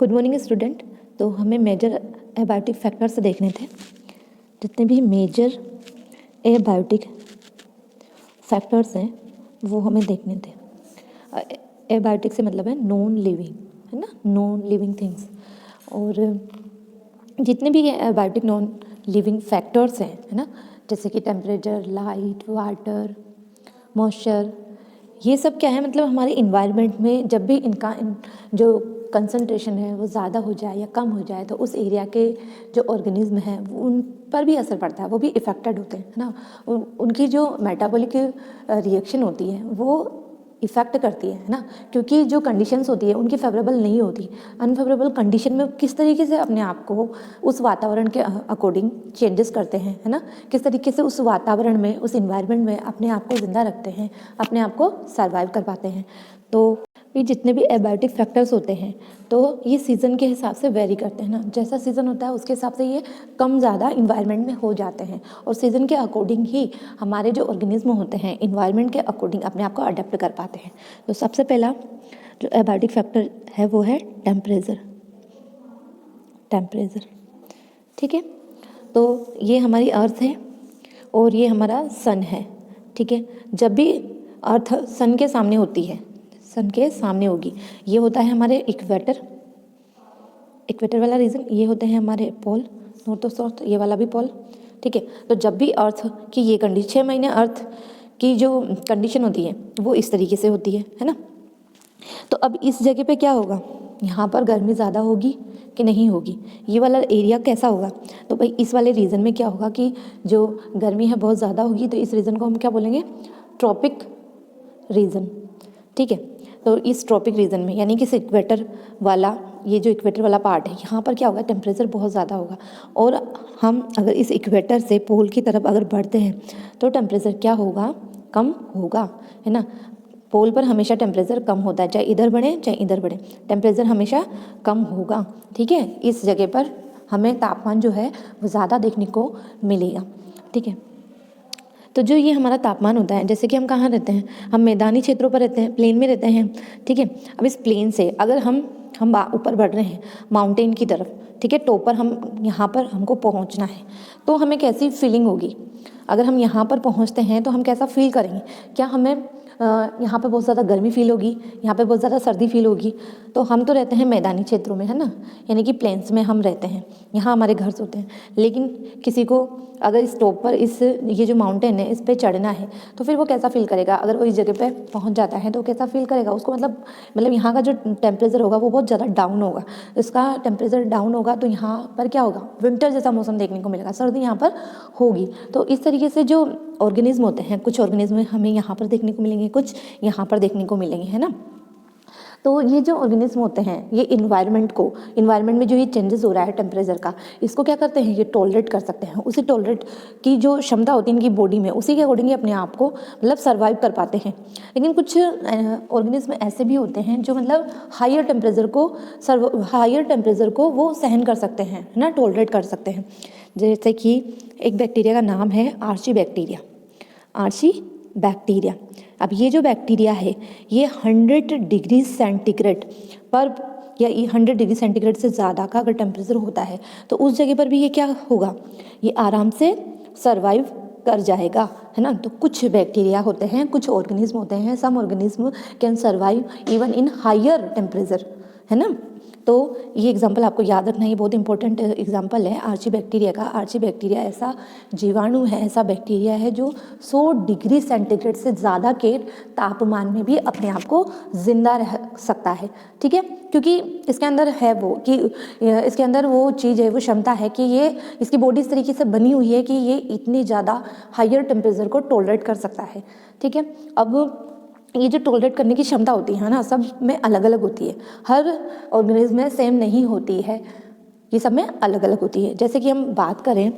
Good morning student. तो हमें major abiotic factors देखने थे। जितने भी मेजर एबायोटिक फैक्टर्स हैं वो हमें देखने थे। एबायोटिक से मतलब है नॉन लिविंग, है ना, नॉन लिविंग थिंग्स। और जितने भी एबायोटिक नॉन लिविंग फैक्टर्स हैं, है ना, जैसे कि टेम्परेचर, लाइट, वाटर, मॉइस्चर, ये सब क्या है, मतलब हमारे इन्वायरमेंट में जब भी इनका जो कंसंट्रेशन है वो ज़्यादा हो जाए या कम हो जाए तो उस एरिया के जो ऑर्गेनिज्म हैं उन पर भी असर पड़ता है, वो भी इफ़ेक्टेड होते हैं, है ना। उनकी जो मेटाबॉलिक रिएक्शन होती है वो इफ़ेक्ट करती है ना, क्योंकि जो कंडीशंस होती है उनकी फेवरेबल नहीं होती। अनफेवरेबल कंडीशन में किस तरीके से अपने आप को उस वातावरण के अकॉर्डिंग चेंजेस करते हैं, है ना, किस तरीके से उस वातावरण में, उस इन्वायरमेंट में अपने आप को ज़िंदा रखते हैं, अपने आप को सर्वाइव कर पाते हैं। तो ये जितने भी एबायोटिक फैक्टर्स होते हैं तो ये सीज़न के हिसाब से वेरी करते हैं ना। जैसा सीज़न होता है उसके हिसाब से ये कम ज़्यादा इन्वायरमेंट में हो जाते हैं और सीज़न के अकॉर्डिंग ही हमारे जो ऑर्गेनिज्म होते हैं इन्वायरमेंट के अकॉर्डिंग अपने आप को अडेप्ट कर पाते हैं। तो सबसे पहला जो एबायोटिक फैक्टर है वो है टेम्परेचर। टेम्परेचर, ठीक है। तो ये हमारी अर्थ है और ये हमारा सन है, ठीक है। जब भी अर्थ सन के सामने होती है, सन के सामने होगी, ये होता है हमारे इक्वेटर, इक्वेटर वाला रीजन, ये होते हैं हमारे पोल, नॉर्थ और साउथ, ये वाला भी पोल, ठीक है। तो जब भी अर्थ की ये कंडीशन, 6 महीने अर्थ की जो कंडीशन होती है वो इस तरीके से होती है ना। तो अब इस जगह पे क्या होगा, यहाँ पर गर्मी ज़्यादा होगी कि नहीं होगी, ये वाला एरिया कैसा होगा। तो भाई इस वाले रीजन में क्या होगा कि जो गर्मी है बहुत ज़्यादा होगी, तो इस रीजन को हम क्या बोलेंगे, ट्रॉपिक रीजन, ठीक है। तो इस ट्रॉपिक रीजन में यानी कि इक्वेटर वाला, ये जो इक्वेटर वाला पार्ट है, यहाँ पर क्या होगा, टेम्परेचर बहुत ज़्यादा होगा। और हम अगर इस इक्वेटर से पोल की तरफ अगर बढ़ते हैं तो टेम्परेचर क्या होगा, कम होगा, है ना। पोल पर हमेशा टेम्परेचर कम होता है, चाहे इधर बढ़े चाहे इधर बढ़े, टेम्परेचर हमेशा कम होगा, ठीक है। इस जगह पर हमें तापमान जो है वो ज़्यादा देखने को मिलेगा, ठीक है। तो जो ये हमारा तापमान होता है, जैसे कि हम कहाँ रहते हैं, हम मैदानी क्षेत्रों पर रहते हैं, प्लेन में रहते हैं, ठीक है। अब इस प्लेन से अगर हम ऊपर बढ़ रहे हैं माउंटेन की तरफ, ठीक है, टॉप पर हम यहाँ पर हमको पहुँचना है, तो हमें कैसी फीलिंग होगी। अगर हम यहाँ पर पहुँचते हैं तो हम कैसा फील करेंगे, क्या हमें यहाँ पे बहुत ज़्यादा गर्मी फील होगी, यहाँ पे बहुत ज़्यादा सर्दी फील होगी। तो हम तो रहते हैं मैदानी क्षेत्रों में, है ना, यानी कि प्लेन्स में हम रहते हैं, यहाँ हमारे घर होते हैं। लेकिन किसी को अगर इस टॉप पर, इस ये जो माउंटेन है इस पर चढ़ना है तो फिर वो कैसा फील करेगा। अगर वो इस जगह पे पहुँच जाता है तो कैसा फील करेगा उसको, मतलब यहाँ का जो टेम्परेचर होगा वो बहुत ज़्यादा डाउन होगा। इसका टेम्परेचर डाउन होगा तो यहाँ पर क्या होगा, विंटर जैसा मौसम देखने को मिलेगा, सर्दी यहाँ पर होगी। तो इस तरीके से जो ऑर्गेनिज्म होते हैं, कुछ ऑर्गेनिज्म हमें यहाँ पर देखने को मिलेंगे, कुछ यहाँ पर देखने को मिलेंगे, है ना। तो ये जो ऑर्गेनिज्म होते हैं ये इन्वायरमेंट में जो ये चेंजेस हो रहा है टेम्परेचर का, इसको क्या करते हैं, ये टॉलरेट कर सकते हैं। उसी टॉलरेट की जो क्षमता होती है इनकी बॉडी में, उसी के अकॉर्डिंग अपने आप को मतलब सर्वाइव कर पाते हैं। लेकिन कुछ ऑर्गेनिज्म ऐसे भी होते हैं जो मतलब हायर टेम्परेचर को वो सहन कर सकते हैं, है ना, टॉलरेट कर सकते हैं। जैसे कि एक बैक्टीरिया का नाम है आर्ची बैक्टीरिया। अब ये जो बैक्टीरिया है ये 100 डिग्री सेंटीग्रेड पर, या ये 100 डिग्री सेंटीग्रेड से ज़्यादा का अगर टेम्परेचर होता है तो उस जगह पर भी ये क्या होगा, ये आराम से सर्वाइव कर जाएगा, है ना। तो कुछ बैक्टीरिया होते हैं, कुछ ऑर्गेनिज्म होते हैं, some organism can survive even in higher temperature, है ना। तो ये एग्जाम्पल आपको याद रखना, ये बहुत इंपॉर्टेंट एग्जाम्पल है आर्ची बैक्टीरिया का। आर्ची बैक्टीरिया ऐसा जीवाणु है, ऐसा बैक्टीरिया है जो 100 डिग्री सेंटीग्रेड से ज़्यादा के तापमान में भी अपने आप को जिंदा रह सकता है, ठीक है। क्योंकि इसके अंदर है वो कि इसके अंदर वो चीज़ है, वो क्षमता है कि ये, इसकी बॉडी इस तरीके से बनी हुई है कि ये इतनी ज़्यादा हायर टेम्परेचर को टॉलरेट कर सकता है, ठीक है। अब ये जो टॉलरेट करने की क्षमता होती है ना, सब में अलग अलग होती है, हर ऑर्गेनिज्म में सेम नहीं होती है, ये सब में अलग अलग होती है। जैसे कि हम बात करें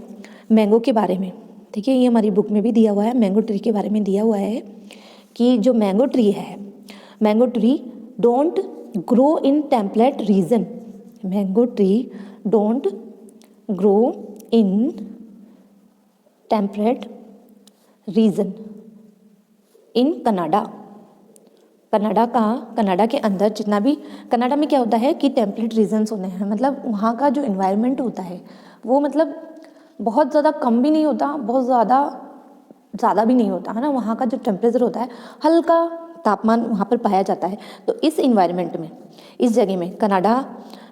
मैंगो के बारे में, ठीक है, ये हमारी बुक में भी दिया हुआ है, मैंगो ट्री के बारे में दिया हुआ है कि जो मैंगो ट्री है, mango tree don't grow in temperate region, mango tree don't grow in temperate region in Canada, Canada के अंदर जितना भी, कनाडा में क्या होता है कि टेम्परेट रीजन्स होते हैं, मतलब वहाँ का जो इन्वायरमेंट होता है वो मतलब बहुत ज़्यादा कम भी नहीं होता, बहुत ज़्यादा भी नहीं होता है ना। वहाँ का जो टेम्परेचर होता है हल्का तापमान वहाँ पर पाया जाता है। तो इस इन्वायरमेंट में, इस जगह में, कनाडा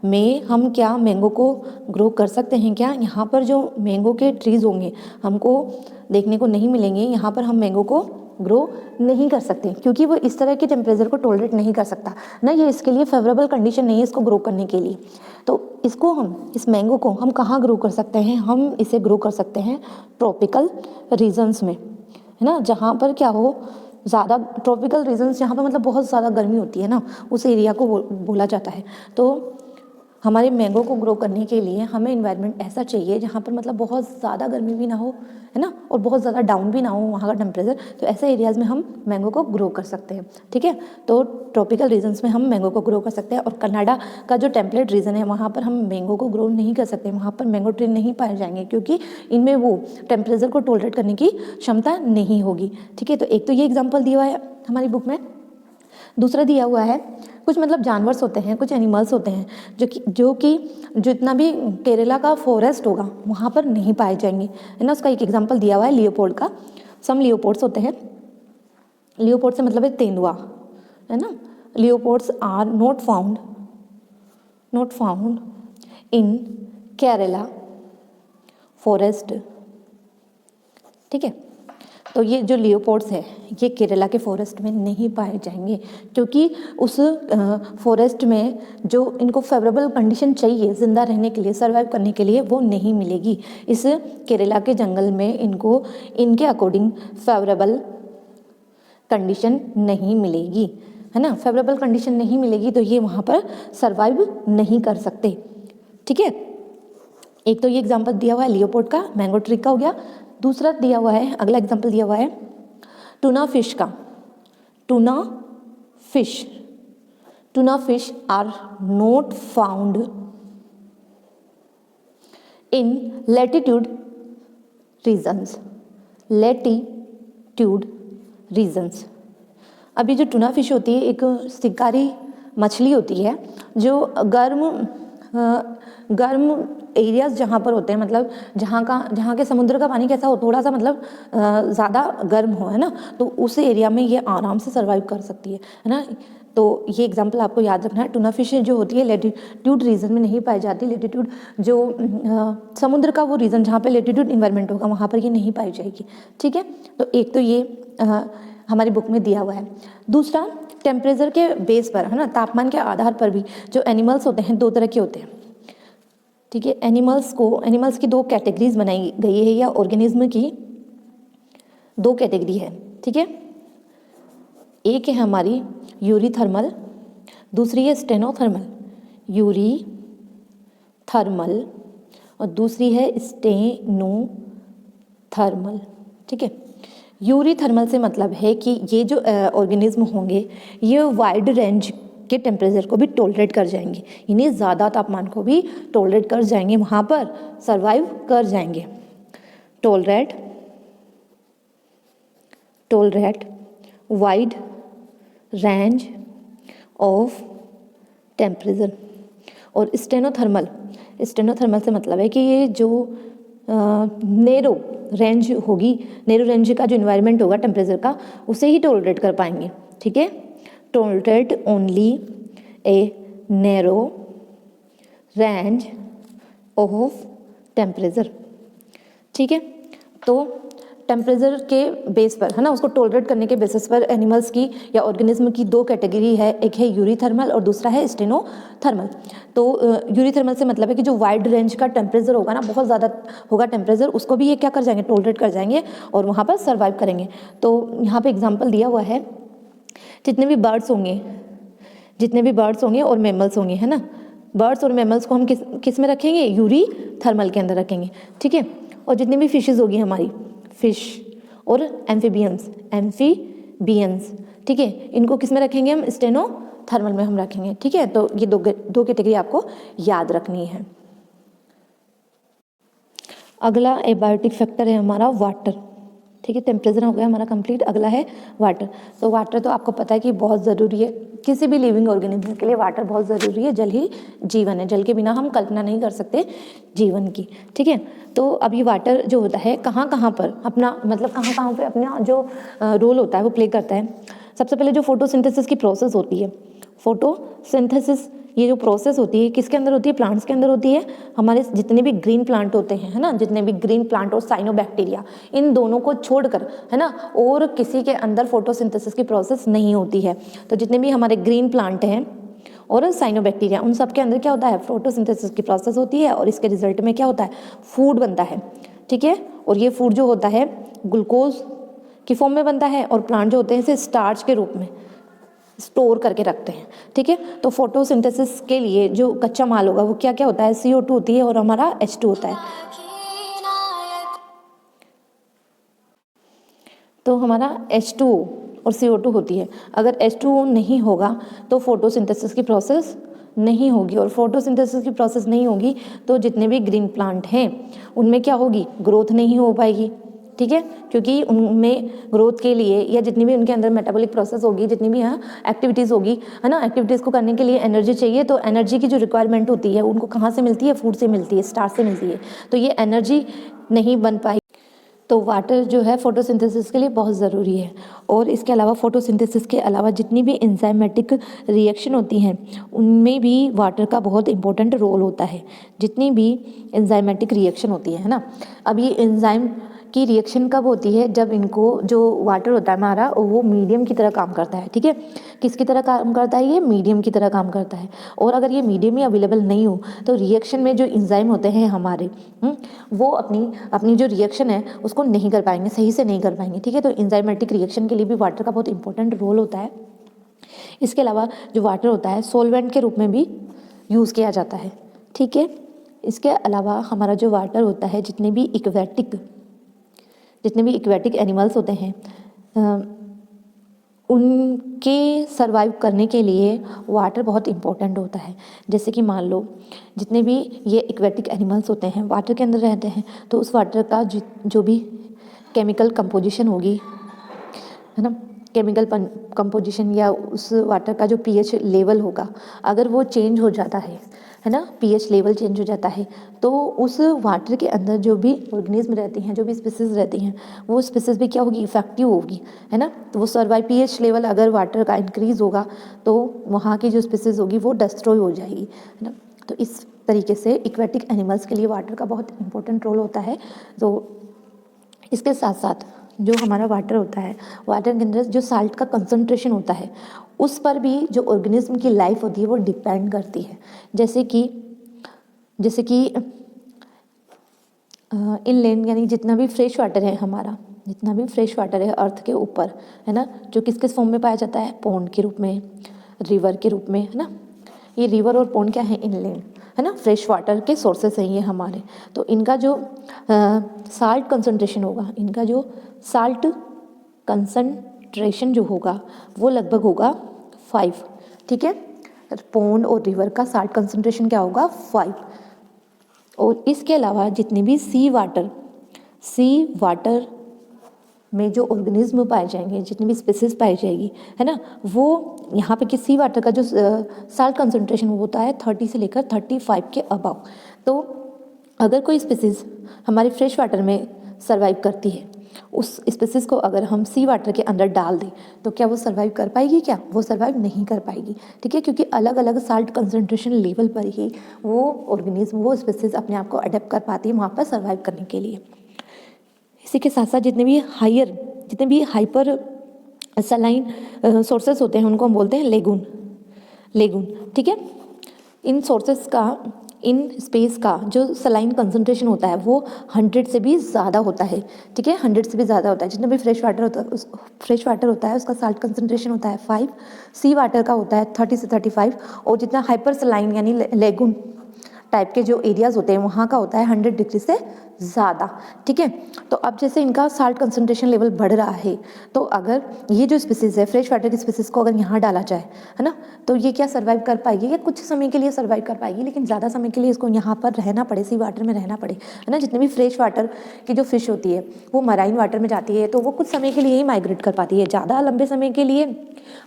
में हम क्या मैंगो को ग्रो कर सकते हैं क्या? यहाँ पर जो मैंगो के ट्रीज़ होंगे हमको देखने को नहीं मिलेंगे, यहाँ पर हम मैंगो को ग्रो नहीं कर सकते क्योंकि वो इस तरह के टेम्परेचर को टॉलरेट नहीं कर सकता ना, ये इसके लिए फेवरेबल कंडीशन नहीं है इसको ग्रो करने के लिए। तो इसको हम, इस मैंगो को हम कहाँ ग्रो कर सकते हैं? हम इसे ग्रो कर सकते हैं ट्रॉपिकल रीजन्स में, है ना, जहाँ पर क्या हो ज़्यादा, ट्रॉपिकल रीजन्स जहाँ पर मतलब बहुत ज़्यादा गर्मी होती है ना, उस एरिया को बोला जाता है। तो हमारे मैंगो को ग्रो करने के लिए हमें इन्वायरमेंट ऐसा चाहिए जहाँ पर मतलब बहुत ज़्यादा गर्मी भी ना हो, है ना, और बहुत ज़्यादा डाउन भी ना हो वहाँ का टेम्परेचर। तो ऐसे एरियाज़ में हम मैंगो को ग्रो कर सकते हैं, ठीक है। तो ट्रॉपिकल रीजन्स में हम मैंगो को ग्रो कर सकते हैं। और कनाडा का जो टेम्परेट रीजन है वहाँ पर हम मैंगो को ग्रो नहीं कर सकते, वहाँ पर मैंगो ट्री नहीं पाए जाएंगे क्योंकि इनमें वो टेम्परेचर को टॉलरेट करने की क्षमता नहीं होगी, ठीक है। तो एक तो ये एग्जाम्पल दिया हुआ है हमारी बुक में। दूसरा दिया हुआ है कुछ मतलब जानवर्स होते हैं, कुछ एनिमल्स होते हैं जो कि जितना भी केरला का फॉरेस्ट होगा वहाँ पर नहीं पाए जाएंगे, है ना। उसका एक एग्जांपल दिया हुआ है लियोपोल्ड का। सम लियोपोल्ड्स होते हैं, लियोपोल्ड से मतलब है तेंदुआ, है ना। Leopards are not found in Kerala forest, ठीक है। तो ये जो लियोपोल्ड्स है ये केरला के फॉरेस्ट में नहीं पाए जाएंगे क्योंकि उस फॉरेस्ट में जो इनको फेवरेबल कंडीशन चाहिए ज़िंदा रहने के लिए, सर्वाइव करने के लिए, वो नहीं मिलेगी। इस केरला के जंगल में इनको इनके अकॉर्डिंग फेवरेबल कंडीशन नहीं मिलेगी, है ना। फेवरेबल कंडीशन नहीं मिलेगी तो ये वहाँ पर सर्वाइव नहीं कर सकते, ठीक है। एक तो ये एग्जाम्पल दिया हुआ है लियोपोल्ड का, मैंगो ट्री का हो गया। दूसरा दिया हुआ है, अगला एग्जाम्पल दिया हुआ है टूना फिश का। Tuna fish are not found in latitude regions. अभी जो टूना फिश होती है एक शिकारी मछली होती है जो गर्म एरियाज जहाँ पर होते हैं, मतलब जहाँ के समुद्र का पानी कैसा हो, थोड़ा सा मतलब ज़्यादा गर्म हो, है ना, तो उस एरिया में ये आराम से सर्वाइव कर सकती है ना। तो ये एग्जांपल आपको याद रखना है। टूना फिश जो होती है लेटिट्यूड रीजन में नहीं पाई जाती, लेटिट्यूड जो समुद्र का वो रीजन जहाँ पे लेटिट्यूड इन्वायरमेंट होगा वहाँ पर ये नहीं पाई जाएगी, ठीक है। तो एक तो ये हमारी बुक में दिया हुआ है। दूसरा टेम्परेचर के बेस पर, है ना, तापमान के आधार पर भी जो एनिमल्स होते हैं दो तरह के होते हैं, ठीक है। एनिमल्स की दो कैटेगरीज बनाई गई है, या ऑर्गेनिज्म की दो कैटेगरी है, ठीक है। एक है हमारी यूरीथर्मल, दूसरी है स्टेनोथर्मल। यूरीथर्मल और दूसरी है स्टेनोथर्मल, ठीक है। यूरीथर्मल से मतलब है कि ये जो ऑर्गेनिज्म होंगे ये वाइड रेंज के टेम्परेचर को भी टॉलरेट कर जाएंगे, यानी ज़्यादा तापमान को भी टॉलरेट कर जाएंगे, वहाँ पर सर्वाइव कर जाएंगे। Tolerate wide range of temperature. और स्टेनोथर्मल से मतलब है कि ये जो नैरो रेंज होगी, नैरो रेंज का जो इन्वायरमेंट होगा टेम्परेचर का, उसे ही टॉलरेट कर पाएंगे, ठीक है। Tolerate only a narrow range of temperature, ठीक है। तो टेम्परेचर के बेस पर, है ना, उसको टॉलरेट करने के बेसिस पर एनिमल्स की या ऑर्गेनिज्म की दो कैटेगरी है, एक है यूरीथर्मल और दूसरा है स्टेनोथर्मल। तो यूरीथर्मल से मतलब है कि जो वाइड रेंज का टेम्परेचर होगा ना, बहुत ज़्यादा होगा टेम्परेचर, उसको भी ये क्या कर जाएंगे, टॉलरेट कर जाएंगे और वहाँ पर सर्वाइव करेंगे। तो यहाँ पे एग्जाम्पल दिया हुआ है, जितने भी बर्ड्स होंगे और मैमल्स होंगे, है ना, बर्ड्स और मैमल्स को हम किस में रखेंगे, यूरीथर्मल के अंदर रखेंगे, ठीक है। और जितनी भी फिशेज होगी हमारी, फिश और एम्फीबियंस, ठीक है, इनको किस में रखेंगे हम, स्टेनोथर्मल में हम रखेंगे, ठीक है। तो ये दो कैटेगरी आपको याद रखनी है। अगला एबायोटिक फैक्टर है हमारा वाटर। ठीक है, टेम्परेचर हो गया हमारा कंप्लीट। अगला है वाटर। तो वाटर तो आपको पता है कि बहुत ज़रूरी है किसी भी लिविंग ऑर्गेनिज्म के लिए। वाटर बहुत ज़रूरी है, जल ही जीवन है, जल के बिना हम कल्पना नहीं कर सकते जीवन की। ठीक है, तो अब ये वाटर जो होता है कहाँ कहाँ पर अपना मतलब कहाँ कहाँ पे अपना जो रोल होता है वो प्ले करता है। सबसे पहले जो फोटोसिंथेसिस की प्रोसेस होती है, फोटोसिंथेसिस ये जो प्रोसेस होती है किसके अंदर होती है? प्लांट्स के अंदर होती है। हमारे जितने भी ग्रीन प्लांट होते हैं, है ना, जितने भी ग्रीन प्लांट और साइनोबैक्टीरिया, इन दोनों को छोड़कर, है ना, और किसी के अंदर फोटोसिंथेसिस की प्रोसेस नहीं होती है। तो जितने भी हमारे ग्रीन प्लांट हैं और साइनोबैक्टीरिया, उन सब के अंदर क्या होता है? फोटोसिंथेसिस की प्रोसेस होती है और इसके रिजल्ट में क्या होता है? फूड बनता है। ठीक है, और ये फूड जो होता है ग्लूकोज की फॉर्म में बनता है और प्लांट जो होते हैं इसे स्टार्च के रूप में स्टोर करके रखते हैं। ठीक है, तो फोटोसिंथेसिस के लिए जो कच्चा माल होगा वो क्या क्या होता है? CO2 होती है और हमारा H2 होता है। तो हमारा H2 और CO2 होती है। अगर H2 नहीं होगा तो फोटोसिंथेसिस की प्रोसेस नहीं होगी, और फोटोसिंथेसिस की प्रोसेस नहीं होगी तो जितने भी ग्रीन प्लांट हैं उनमें क्या होगी? ग्रोथ नहीं हो पाएगी। ठीक है, क्योंकि उनमें ग्रोथ के लिए या जितनी भी उनके अंदर मेटाबॉलिक प्रोसेस होगी, जितनी भी यहाँ एक्टिविटीज़ होगी, है ना, एक्टिविटीज़ को करने के लिए एनर्जी चाहिए। तो एनर्जी की जो रिक्वायरमेंट होती है उनको कहाँ से मिलती है? फूड से मिलती है, स्टार्च से मिलती है। तो ये एनर्जी नहीं बन पाई। तो वाटर जो है फोटोसिंथेसिस के लिए बहुत ज़रूरी है। और इसके अलावा फोटोसिंथेसिस के अलावा जितनी भी एंजाइमेटिक रिएक्शन होती हैं उनमें भी वाटर का बहुत इंपॉर्टेंट रोल होता है। जितनी भी एंजाइमेटिक रिएक्शन होती है ना, अब ये एंजाइम की रिएक्शन कब होती है? जब इनको जो वाटर होता है हमारा वो मीडियम की तरह काम करता है। ठीक है, किसकी तरह काम करता है? ये मीडियम की तरह काम करता है। और अगर ये मीडियम ही अवेलेबल नहीं हो तो रिएक्शन में जो एंजाइम होते हैं हमारे वो अपनी जो रिएक्शन है उसको नहीं कर पाएंगे, सही से नहीं कर पाएंगे। ठीक है, तो एंजाइमेटिक रिएक्शन के लिए भी वाटर का बहुत इंपॉर्टेंट रोल होता है। इसके अलावा जो वाटर होता है सोलवेंट के रूप में भी यूज़ किया जाता है। ठीक है, इसके अलावा हमारा जो वाटर होता है जितने भी इक्वेटिक एनिमल्स होते हैं उनके सरवाइव करने के लिए वाटर बहुत इम्पोर्टेंट होता है। जैसे कि मान लो जितने भी ये इक्वेटिक एनिमल्स होते हैं वाटर के अंदर रहते हैं, तो उस वाटर का जो भी केमिकल कंपोजिशन होगी, है ना, केमिकल कंपोजिशन या उस वाटर का जो pH लेवल होगा, अगर वो चेंज हो जाता है ना, pH लेवल चेंज हो जाता है, तो उस वाटर के अंदर जो भी ऑर्गेनिज्म रहती हैं, जो भी स्पीसीज रहती हैं, वो स्पीसीज भी क्या होगी? इफेक्टिव होगी, है ना। तो वो सर्वाइव pH लेवल अगर वाटर का इंक्रीज होगा तो वहाँ की जो स्पीसीज होगी वो डिस्ट्रॉय हो जाएगी, है ना। तो इस तरीके से इक्वेटिक एनिमल्स के लिए वाटर का बहुत इंपॉर्टेंट रोल होता है। तो इसके साथ साथ जो हमारा वाटर होता है, वाटर के अंदर जो साल्ट का कंसंट्रेशन होता है उस पर भी जो ऑर्गेनिज्म की लाइफ होती है वो डिपेंड करती है। जैसे कि इनलैंड यानी जितना भी फ्रेश वाटर है हमारा, जितना भी फ्रेश वाटर है अर्थ के ऊपर, है ना, जो किस किस फॉर्म में पाया जाता है? पॉन्ड के रूप में, रिवर के रूप में, है ना। ये रिवर और पॉन्ड क्या है? इनलैंड, है ना, फ्रेश वाटर के सोर्सेस हैं ये हमारे। तो इनका जो साल्ट कंसंट्रेशन होगा, इनका जो साल्ट कंसंट्रेशन जो होगा वो लगभग होगा 5। ठीक है, पॉन्ड और रिवर का साल्ट कंसंट्रेशन क्या होगा? 5। और इसके अलावा जितने भी सी वाटर में जो ऑर्गेनिज्म पाए जाएंगे, जितनी भी स्पीसीज पाई जाएगी, है ना, वो यहाँ पे कि सी वाटर का जो साल्ट कंसंट्रेशन होता है 30 से लेकर 35 के अबव। तो अगर कोई स्पीसीज हमारे फ्रेश वाटर में सर्वाइव करती है, उस स्पीसीज को अगर हम सी वाटर के अंदर डाल दें तो क्या वो सर्वाइव कर पाएगी? क्या वो सर्वाइव नहीं कर पाएगी। ठीक है, क्योंकि अलग अलग साल्ट कंसंट्रेशन लेवल पर ही वो ऑर्गेनिज्म, वो स्पीसीज अपने आप को अडेप्ट कर पाती है वहाँ पर सर्वाइव करने के लिए। इसी के साथ साथ जितने भी हाइपर सलाइन सोर्सेस होते हैं उनको हम बोलते हैं लेगून। ठीक है, इन सोर्सेस का, इन स्पेस का जो सलाइन कंसंट्रेशन होता है वो 100 से भी ज़्यादा होता है। ठीक है, 100 से भी ज़्यादा होता है। जितना भी फ्रेश वाटर होता है उसका साल्ट कंसंट्रेशन होता है 5, सी वाटर का होता है 30 से 35, और जितना हाइपर सलाइन यानी लेगून टाइप के जो एरियाज़ होते हैं वहाँ का होता है 100 डिग्री से ज़्यादा, ठीक है। तो अब जैसे इनका साल्ट कंसंट्रेशन लेवल बढ़ रहा है, तो अगर ये जो स्पीसीज़ है, फ्रेश वाटर की स्पीसीज़ को अगर यहाँ डाला जाए, है ना, तो ये क्या सर्वाइव कर पाएगी? ये कुछ समय के लिए सर्वाइव कर पाएगी, लेकिन ज़्यादा समय के लिए इसको यहाँ पर रहना पड़े, सी वाटर में रहना पड़े, है ना। जितने भी फ्रेश वाटर की जो फिश होती है वो मराइन वाटर में जाती है, तो वो कुछ समय के लिए ही माइग्रेट कर पाती है, ज़्यादा लंबे समय के लिए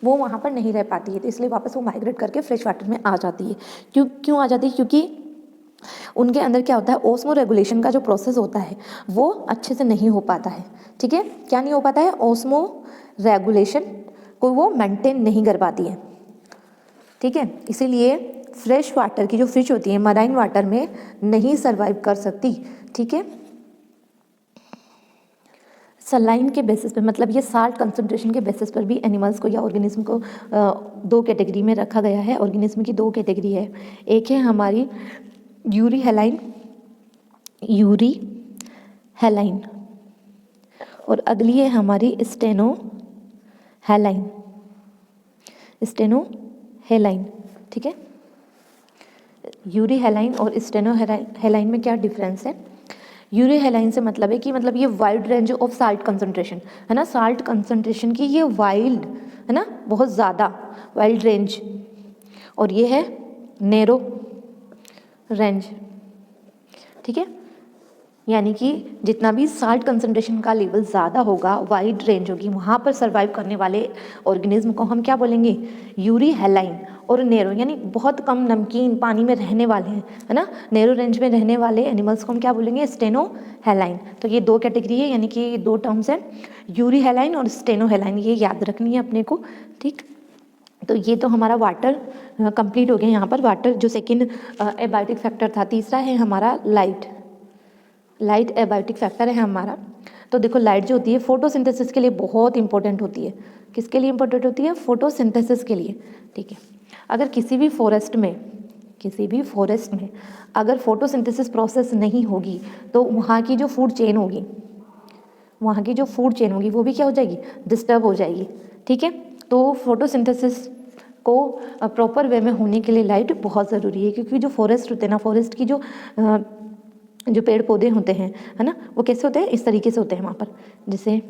वो वहाँ पर नहीं रह पाती है, तो इसलिए वापस वो माइग्रेट करके फ्रेश वाटर में आ जाती है। क्यों आ जाती है? क्योंकि उनके अंदर क्या होता है, ओस्मो रेगुलेशन का जो प्रोसेस होता है वो अच्छे से नहीं हो पाता है, ठीक है। क्या नहीं हो पाता है? ओस्मो रेगुलेशन को वो मेंटेन नहीं कर पाती है, ठीक है। इसीलिए फ्रेश वाटर की जो फिश होती है मराइन वाटर में नहीं सर्वाइव कर सकती, ठीक है। सलाइन के बेसिस पे, मतलब ये साल्ट कंसंट्रेशन के बेसिस पर भी एनिमल्स को या ऑर्गेनिज्म को दो कैटेगरी में रखा गया है। ऑर्गेनिज्म की दो कैटेगरी है, एक है हमारी यूरी हेलाइन और अगली है हमारी स्टेनो हेलाइन, ठीक है। यूरी हेलाइन और स्टेनो हेलाइन में क्या डिफरेंस है? यूरी हेलाइन से मतलब है कि मतलब ये wide range of salt concentration, है ना, साल्ट कंसंट्रेशन की ये वाइल्ड, है ना, बहुत ज़्यादा वाइल्ड रेंज, और ये है नैरो रेंज, ठीक है। यानी कि जितना भी साल्ट कंसंट्रेशन का लेवल ज़्यादा होगा, वाइड रेंज होगी, वहाँ पर सर्वाइव करने वाले ऑर्गेनिज्म को हम क्या बोलेंगे? यूरी हेलाइन। और नैरो यानी बहुत कम नमकीन पानी में रहने वाले हैं, है ना, नैरो रेंज में रहने वाले एनिमल्स को हम क्या बोलेंगे? स्टेनो हेलाइन। तो ये दो कैटेगरी है, यानी कि दो टर्म्स हैं, यूरी हेलाइन और स्टेनो हेलाइन, ये याद रखनी है अपने को, ठीक। तो ये तो हमारा वाटर कंप्लीट हो गया। यहाँ पर वाटर जो सेकेंड एबायोटिक फैक्टर था। तीसरा है हमारा लाइट एबायोटिक फैक्टर है हमारा। तो देखो लाइट जो होती है फोटोसिंथेसिस के लिए बहुत इंपॉर्टेंट होती है। किसके लिए इंपॉर्टेंट होती है? फोटोसिंथेसिस के लिए, ठीक है। अगर किसी भी फॉरेस्ट में अगर फोटोसिंथेसिस प्रोसेस नहीं होगी तो वहाँ की जो फूड चेन होगी वो भी क्या हो जाएगी? डिस्टर्ब हो जाएगी, ठीक है। तो फोटोसिंथेसिस को प्रॉपर वे में होने के लिए लाइट बहुत ज़रूरी है, क्योंकि जो फॉरेस्ट होते हैं ना, फॉरेस्ट की जो पेड़ पौधे होते हैं, है ना, वो कैसे होते हैं? इस तरीके से होते हैं वहाँ पर, जैसे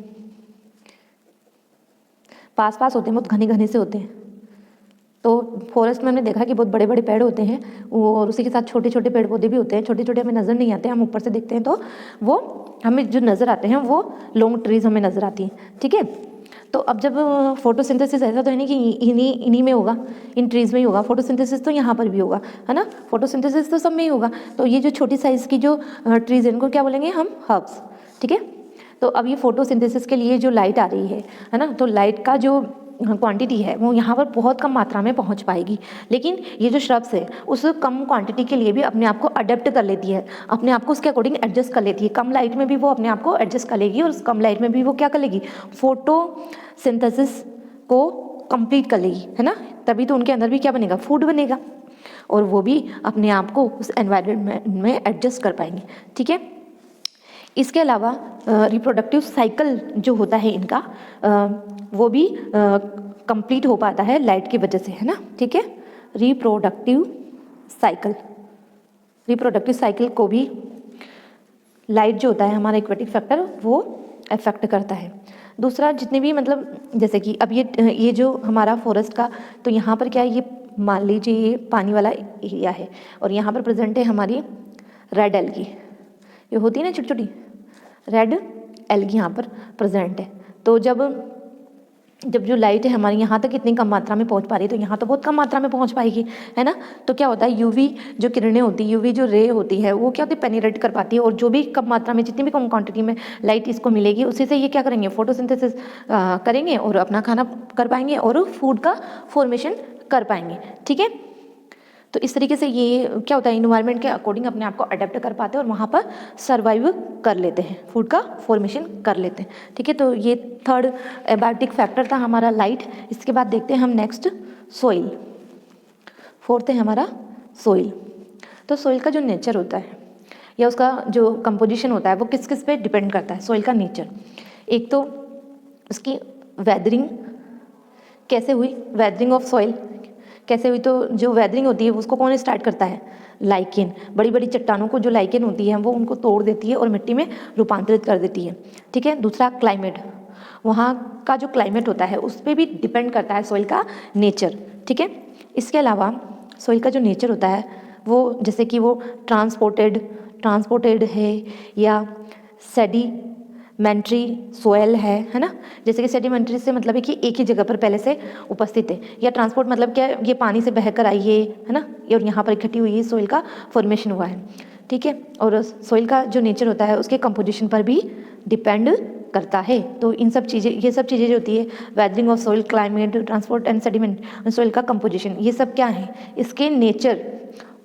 पास होते हैं, बहुत घने घने से होते हैं। तो फॉरेस्ट में हमने देखा कि बहुत बड़े बड़े पेड़ होते हैं और उसी के साथ छोटे छोटे पेड़ पौधे भी होते हैं। छोटे छोटे हमें नज़र नहीं आते, हम ऊपर से देखते हैं तो वो हमें जो नज़र आते हैं वो लॉन्ग ट्रीज हमें नज़र आती हैं, ठीक है। तो अब जब फोटोसिंथेसिस ऐसा तो है नहीं कि इन्हीं में होगा, इन ट्रीज़ में ही होगा। फोटोसिंथेसिस तो यहाँ पर भी होगा, है ना, फोटोसिंथेसिस तो सब में ही होगा। तो ये जो छोटी साइज़ की जो ट्रीज़ है इनको क्या बोलेंगे हम? हर्ब्स, ठीक है। तो अब ये फोटोसिंथेसिस के लिए जो लाइट आ रही है ना, तो लाइट का जो क्वांटिटी है वो यहाँ पर बहुत कम मात्रा में पहुँच पाएगी, लेकिन ये जो श्रब्स है उस कम क्वांटिटी के लिए भी अपने आप को अडेप्ट कर लेती है, अपने आप को उसके अकॉर्डिंग एडजस्ट कर लेती है। कम लाइट में भी वो अपने आप को एडजस्ट कर लेगी और उस कम लाइट में भी वो क्या कर लेगी? फोटोसिंथेसिस को कंप्लीट कर लेगी, है ना। तभी तो उनके अंदर भी क्या बनेगा? फूड बनेगा, और वो भी अपने आप को उस एनवायरनमेंट में एडजस्ट कर पाएंगे, ठीक है। इसके अलावा रिप्रोडक्टिव साइकिल जो होता है इनका वो भी कंप्लीट हो पाता है लाइट की वजह से, है ना, ठीक है। रिप्रोडक्टिव साइकिल को भी लाइट जो होता है हमारा इक्वेटिक फैक्टर वो अफेक्ट करता है। दूसरा, जितने भी मतलब जैसे कि अब ये जो हमारा फॉरेस्ट का, तो यहाँ पर क्या है, ये मान लीजिए ये पानी वाला एरिया है और यहाँ पर प्रेजेंट है हमारी रेड एल्गी, ये होती है ना छोटी छोटी रेड एल्गी यहाँ पर प्रेजेंट है। तो जब जो लाइट है हमारी यहाँ तक इतनी कम मात्रा में पहुँच पा रही है, तो यहाँ तो बहुत कम मात्रा में पहुँच पाएगी, है ना। तो क्या होता है, यूवी जो किरणें होती है, यूवी जो रे होती है वो क्या होती है? पेनिट्रेट कर पाती है, और जो भी कम मात्रा में, जितनी भी कम क्वांटिटी में लाइट इसको मिलेगी उसी से ये क्या करेंगे? फोटोसिंथेसिस करेंगे और अपना खाना कर पाएंगे और फूड का फॉर्मेशन कर पाएंगे, ठीक है। तो इस तरीके से ये क्या होता है, इन्वायरमेंट के अकॉर्डिंग अपने आप को अडेप्ट कर पाते हैं और वहाँ पर सर्वाइव कर लेते हैं, फूड का फॉर्मेशन कर लेते हैं, ठीक है। तो ये थर्ड एबायोटिक फैक्टर था हमारा लाइट। इसके बाद देखते हैं हम नेक्स्ट सॉइल। फोर्थ है हमारा सॉइल। तो सॉइल का जो नेचर होता है या उसका जो कंपोजिशन होता है वो किस किस पे डिपेंड करता है? सॉइल का नेचर, एक तो उसकी वेदरिंग कैसे हुई, वेदरिंग ऑफ सॉइल कैसे हुई? तो जो वेदरिंग होती है उसको कौन स्टार्ट करता है? लाइकेन। बड़ी बड़ी चट्टानों को जो लाइकेन होती है वो उनको तोड़ देती है और मिट्टी में रूपांतरित कर देती है, ठीक है। दूसरा क्लाइमेट, वहाँ का जो क्लाइमेट होता है उस पर भी डिपेंड करता है सॉइल का नेचर, ठीक है। इसके अलावा सॉइल का जो नेचर होता है वो जैसे कि वो ट्रांसपोर्टेड है या सेडिमेंट्री सोयल है ना। जैसे कि सेडिमेंट्री से मतलब है कि एक ही जगह पर पहले से उपस्थित है, या ट्रांसपोर्ट मतलब क्या, ये पानी से बहकर आई है ना, और यहाँ पर इकट्ठी हुई है, सॉइल का फॉर्मेशन हुआ है, ठीक है। और सॉइल का जो नेचर होता है उसके कंपोजिशन पर भी डिपेंड करता है। तो ये सब चीज़ें जो होती है, weathering of soil, climate, transport and sediment, soil का कंपोजिशन, ये सब क्या है? इसके नेचर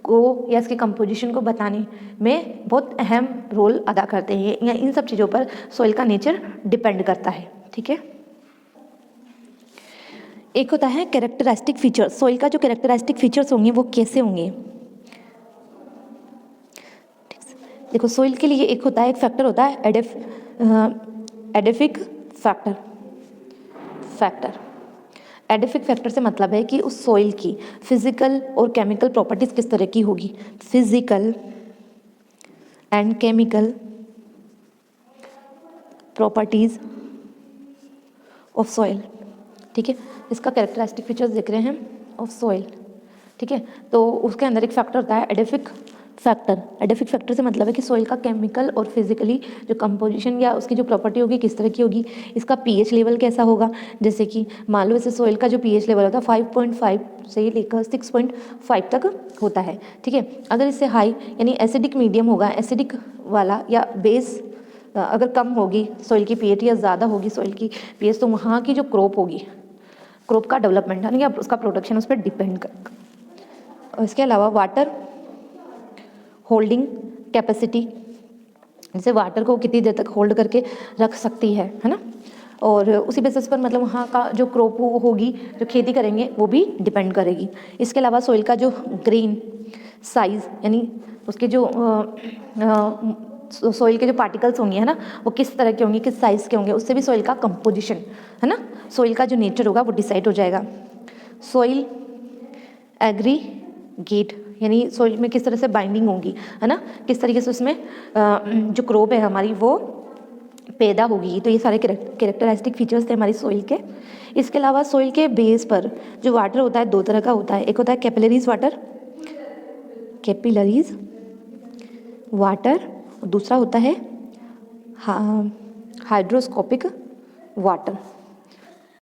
को या इसके कंपोजिशन को बताने में बहुत अहम रोल अदा करते हैं, या इन सब चीज़ों पर सॉइल का नेचर डिपेंड करता है, ठीक है। एक होता है कैरेक्टरिस्टिक फीचर्स। सॉइल का जो कैरेक्टरिस्टिक फीचर्स होंगे वो कैसे होंगे? देखो, सॉइल के लिए एक फैक्टर होता है एडेफिक फैक्टर। एडेफिक फैक्टर से मतलब है कि उस सॉइल की फिजिकल और केमिकल प्रॉपर्टीज किस तरह की होगी। Physical and chemical properties of soil, ठीक है। इसका कैरेक्टरिस्टिक फीचर्स देख रहे हैं ऑफ सॉइल, ठीक है। तो उसके अंदर एक फैक्टर होता है एडेफिक फैक्टर। एडेफिक फैक्टर से मतलब है कि सॉइल का केमिकल और फिजिकली जो कंपोजिशन या उसकी जो प्रॉपर्टी होगी किस तरह की होगी। इसका पीएच लेवल कैसा होगा? जैसे कि मान लो इसे सॉइल का जो पीएच लेवल होता है 5.5 से लेकर 6.5 तक होता है, ठीक है। अगर इससे हाई यानी एसिडिक मीडियम होगा, एसिडिक वाला, या बेस अगर कम होगी सॉइल की पीएच या ज़्यादा होगी सॉइल की पीएच, तो वहाँ की जो क्रॉप होगी, क्रॉप का डेवलपमेंट है ना, या उसका प्रोडक्शन उस पर डिपेंड करेगा। और इसके अलावा वाटर होल्डिंग कैपेसिटी, जैसे वाटर को कितनी देर तक होल्ड करके रख सकती है ना। और उसी बेसिस पर मतलब वहाँ का जो क्रॉप होगी, जो खेती करेंगे, वो भी डिपेंड करेगी। इसके अलावा सॉइल का जो ग्रेन साइज़, यानी उसके जो सॉइल के जो पार्टिकल्स होंगे है ना, वो किस तरह के होंगे, किस साइज़ के होंगे, उससे भी सॉइल का कंपोजिशन है ना, सॉइल का जो नेचर होगा वो डिसाइड हो जाएगा। सॉइल एग्रीगेट, यानी सॉइल में किस तरह से बाइंडिंग होगी है ना, किस तरीके से उसमें जो क्रॉप है हमारी वो पैदा होगी। तो ये सारे कैरेक्टरिस्टिक फीचर्स थे हमारी सॉइल के। इसके अलावा सॉइल के बेस पर जो वाटर होता है दो तरह का होता है। एक होता है कैपिलरीज वाटर, और दूसरा होता है हाइड्रोस्कोपिक वाटर।